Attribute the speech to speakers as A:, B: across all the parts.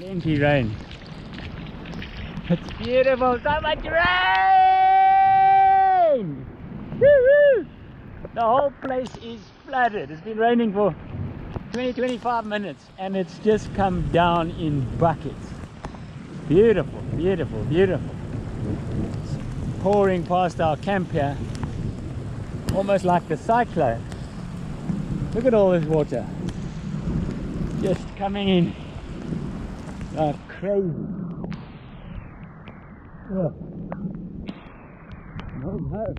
A: Plenty rain. It's beautiful, so much rain! Woo-hoo! The whole place is flooded. It's been raining for 20-25 minutes and it's just come down in buckets. Beautiful, beautiful, beautiful. It's pouring past our camp here, almost like the cyclone. Look at all this water. Just coming in like crazy. Oh. Oh no.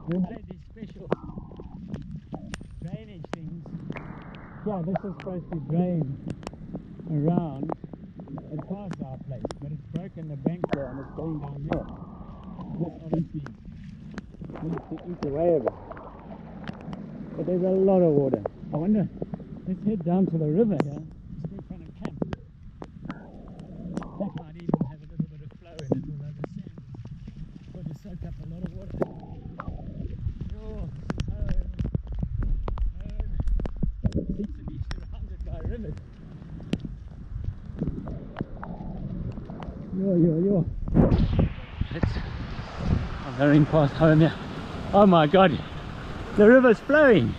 A: We made these special drainage things. Yeah, this is supposed to drain around and past our place, but it's broken the bank there and it's going down there. This obviously needs to eat away a bit. But there's a lot of water. I wonder, let's head down to the river here. Just go find a camp. That might even have a little bit of flow in it, although the sand is going to soak up a lot of water. Oh, it seems to be surrounded by rivers. Yo. I'm going past home here. Oh my god, the river's flowing.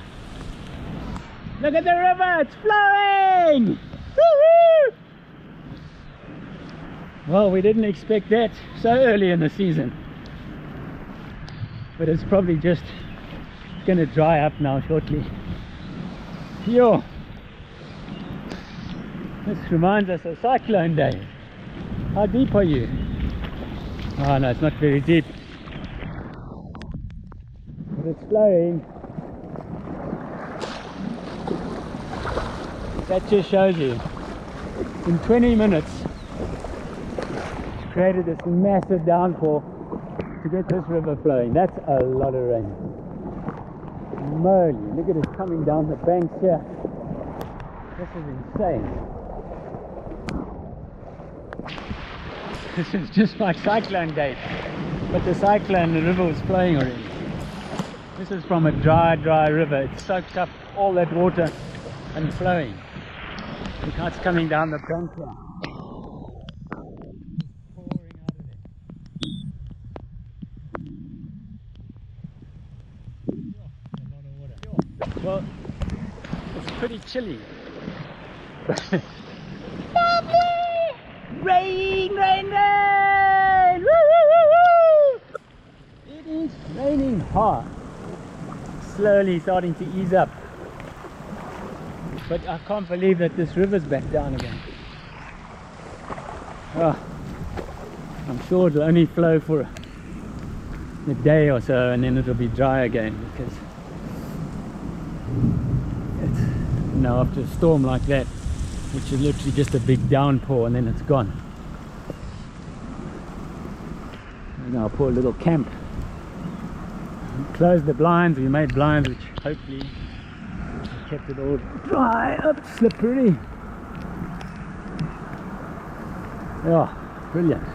A: Look at the river, it's flowing! Woohoo! Well, we didn't expect that so early in the season. But it's probably just going to dry up now shortly. Yo! This reminds us of Cyclone Day. How deep are you? Oh no, it's not very deep. But it's flowing. That just shows you. In 20 minutes, it's created this massive downpour to get this river flowing. That's a lot of rain. Moly, look at it coming down the banks here. This is insane. This is just like Cyclone Day, but the cyclone, the river was flowing already. This is from a dry river. It soaked up all that water and flowing. Look how it's coming down the bank here. Pouring out of there. A lot of water. Well, it's pretty chilly. Rain! Woo, woo, woo, woo. It is raining hard. Slowly starting to ease up. But I can't believe that this river's back down again. Oh, I'm sure it'll only flow for a day or so and then it'll be dry again, because it's, after a storm like that, which is literally just a big downpour and then it's gone. And our poor little camp. We closed the blinds, we made blinds which hopefully kept it all dry up, slippery. Yeah, brilliant.